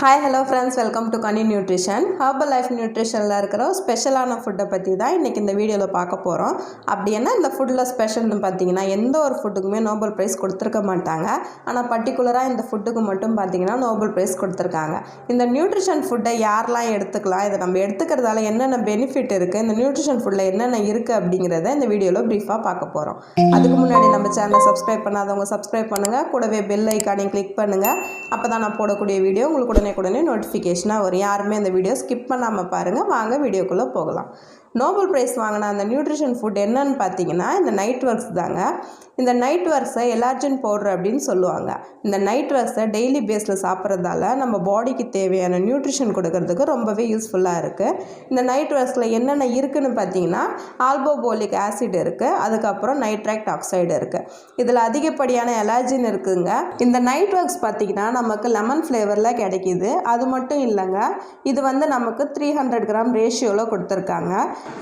Hi hello friends, welcome to Ghani nutrition. Herbal life நியூட்ரிஷனில் இருக்கிற ஸ்பெஷலான ஃபுட்டை பற்றி தான் இன்றைக்கி இந்த வீடியோவில் பார்க்க போகிறோம். அப்படி என்ன இந்த ஃபுட்டில் ஸ்பெஷல்னு பார்த்தீங்கன்னா, எந்த ஒரு ஃபுட்டுக்குமே நோபல் ப்ரைஸ் கொடுத்துருக்க மாட்டாங்க. ஆனால் பர்டிகுலராக இந்த ஃபுட்டுக்கு மட்டும் பார்த்தீங்கன்னா நோபல் ப்ரைஸ் கொடுத்துருக்காங்க. இந்த நியூட்ரிஷன் ஃபுட்டை யாரெல்லாம் எடுத்துக்கலாம், இதை நம்ம எடுத்துக்கிறதால என்னென்ன பெனிஃபிட் இருக்குது, இந்த நியூட்ரிஷன் ஃபுட்டில் என்னென்ன இருக்குது அப்படிங்கிறத இந்த வீடியோவில் ப்ரீஃபாக பார்க்க போகிறோம். அதுக்கு முன்னாடி நம்ம சேனலை சப்ஸ்கிரைப் பண்ணாதவங்க சப்ஸ்கிரைப் பண்ணுங்கள், கூடவே பெல் ஐக்கானையும் கிளிக் பண்ணுங்கள். அப்போ தான் நான் போடக்கூடிய வீடியோ உங்களுக்கு உடனே நோட்டிஃபிகேஷனாக வரும். யாருமே இந்த வீடியோ ஸ்கிப் பண்ணாமல் பாருங்கள். வாங்க வீடியோக்குள்ளே போகலாம். நோபல் ப்ரைஸ் வாங்கின அந்த நியூட்ரிஷன் ஃபுட் என்னன்னு பார்த்தீங்கன்னா இந்த நைட் ஒர்க்ஸ் தாங்க. இந்த நைட் ஒர்க்ஸை எலார்ஜின் பவுடர் அப்படின்னு சொல்லுவாங்க. இந்த நைட் ஒர்க்ஸை டெய்லி பேஸில் சாப்பிட்றதால நம்ம பாடிக்கு தேவையான நியூட்ரிஷன் கொடுக்கறதுக்கு ரொம்பவே யூஸ்ஃபுல்லாக இருக்குது. இந்த நைட் ஒர்க்ஸில் என்னென்ன இருக்குதுன்னு பார்த்தீங்கன்னா ஆல்போபோலிக் ஆசிட் இருக்குது, அதுக்கப்புறம் நைட்ரைக் ஆக்சைடு இருக்குது. இதில் அதிகப்படியான எலார்ஜின் இருக்குதுங்க. இந்த நைட் ஒர்க்ஸ் பார்த்திங்கன்னா நமக்கு லெமன் ஃப்ளேவரில் கிடைக்கிது. அது மட்டும் இல்லைங்க, இது நமக்கு 300 கிராம் ரேஷியோவில் கொடுத்துருக்காங்க.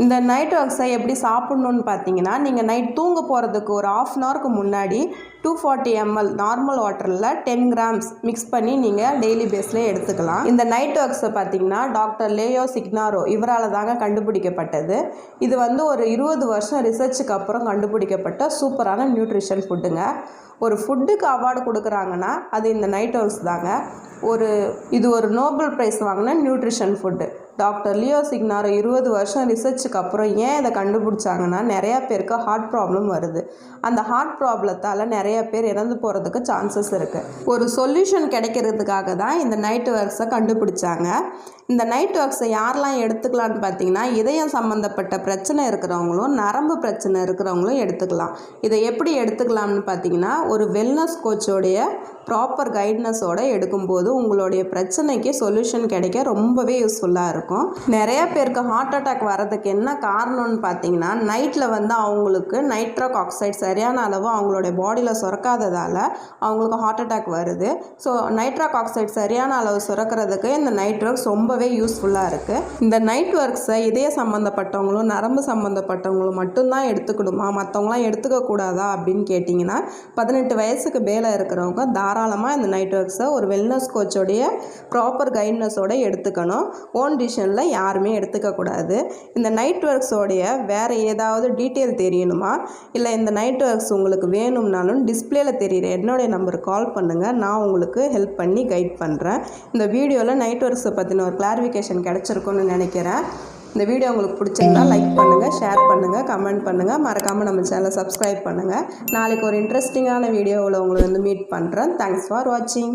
இந்த நைட் ஒர்க்ஸை எப்படி சாப்பிட்ணுன்னு பார்த்தீங்கன்னா, நீங்கள் நைட் தூங்க போகிறதுக்கு ஒரு ½ அன் ஹவருக்கு முன்னாடி 240 ml நார்மல் வாட்டரில் 10 கிராம்ஸ் மிக்ஸ் பண்ணி நீங்கள் டெய்லி பேஸில் எடுத்துக்கலாம். இந்த நைட் ஒர்க்ஸை பார்த்தீங்கன்னா டாக்டர் லேயோ சிக்னாரோ இவரால் தாங்க கண்டுபிடிக்கப்பட்டது. இது ஒரு 20 வருஷம் ரிசர்ச்சுக்கு அப்புறம் கண்டுபிடிக்கப்பட்ட சூப்பரான நியூட்ரிஷன் ஃபுட்டுங்க. ஒரு ஃபுட்டுக்கு அவார்டு கொடுக்குறாங்கன்னா அது இந்த நைட் ஒர்க்ஸ் தாங்க. இது ஒரு நோபல் ப்ரைஸ் வாங்கின நியூட்ரிஷன் ஃபுட்டு. டாக்டர் லியோ சிக்னாரோ 20 வருஷம் ரிசர்ச்சுக்கு அப்புறம் ஏன் இதை கண்டுபிடிச்சாங்கன்னா, நிறையா பேருக்கு ஹார்ட் ப்ராப்ளம் வருது. அந்த ஹார்ட் ப்ராப்ளத்தால் நிறைய பேர் இறந்து போகிறதுக்கு சான்சஸ் இருக்குது. ஒரு சொல்யூஷன் கிடைக்கிறதுக்காக தான் இந்த நைட் ஒர்க்ஸை கண்டுபிடிச்சாங்க. இந்த நைட் ஒர்க்ஸை யாரெல்லாம் எடுத்துக்கலான்னு பார்த்தீங்கன்னா, இதயம் சம்மந்தப்பட்ட பிரச்சனை இருக்கிறவங்களும் நரம்பு பிரச்சனை இருக்கிறவங்களும் எடுத்துக்கலாம். இதை எப்படி எடுத்துக்கலாம்னு பார்த்தீங்கன்னா, ஒரு வெல்னஸ் கோச்சோடைய ப்ராப்பர் கைட்னஸோடு எடுக்கும்போது உங்களுடைய பிரச்சனைக்கு சொல்யூஷன் கிடைக்க ரொம்பவே யூஸ்ஃபுல்லாக இருக்கும். நிறைய பேருக்கு ஹார்ட் அட்டாக் வரதுக்கு என்ன காரணம்னு பார்த்தீங்கன்னா, நைட்டில் அவங்களுக்கு நைட்ரிக் ஆக்சைடு சரியான அளவு அவங்களுடைய பாடியில் சுரக்காததால் அவங்களுக்கு ஹார்ட் அட்டாக் வருது. ஸோ நைட்ரிக் ஆக்சைடு சரியான அளவு சுரக்கிறதுக்கு இந்த நைட் ஒர்க்ஸ் ரொம்பவே யூஸ்ஃபுல்லாக இருக்குது. இந்த நைட் ஒர்க்ஸை இதய சம்மந்தப்பட்டவங்களும் நரம்பு சம்மந்தப்பட்டவங்களும் மட்டும்தான் எடுத்துக்கணுமா, மற்றவங்களாம் எடுத்துக்கக்கூடாதா அப்படின்னு கேட்டிங்கன்னா, 18 வயசுக்கு மேலே இருக்கிறவங்க தாராளமாக இந்த நைட் ஒர்க்ஸை ஒரு வெல்னஸ் கோச்சோடைய ப்ராப்பர் கைட்னஸோடு எடுத்துக்கணும். ஓன் டிசிஷனில் யாருமே எடுத்துக்கக்கூடாது. இந்த நைட் ஒர்க்ஸோடைய வேறு ஏதாவது டீட்டெயில் தெரியணுமா, இல்லை இந்த நைட் ஒர்க்ஸ் உங்களுக்கு வேணும்னாலும் டிஸ்பிளேல தெரிகிற என்னுடைய நம்பருக்கு கால் பண்ணுங்கள். நான் உங்களுக்கு ஹெல்ப் பண்ணி கைட் பண்ணுறேன். இந்த வீடியோவில் நைட் ஒர்க்ஸை பற்றின ஒரு கிளாரிஃபிகேஷன் கிடச்சிருக்குன்னு நினைக்கிறேன். இந்த வீடியோ உங்களுக்கு பிடிச்சிருந்தா லைக் பண்ணுங்கள், ஷேர் பண்ணுங்கள், கமெண்ட் பண்ணுங்கள். மறக்காமல் நம்ம சேனலை சப்ஸ்கிரைப் பண்ணுங்கள். நாளைக்கு ஒரு இன்ட்ரெஸ்டிங்கான வீடியோவில் உங்களை மீட் பண்ணுறேன். தேங்க்ஸ் ஃபார் வாட்சிங்.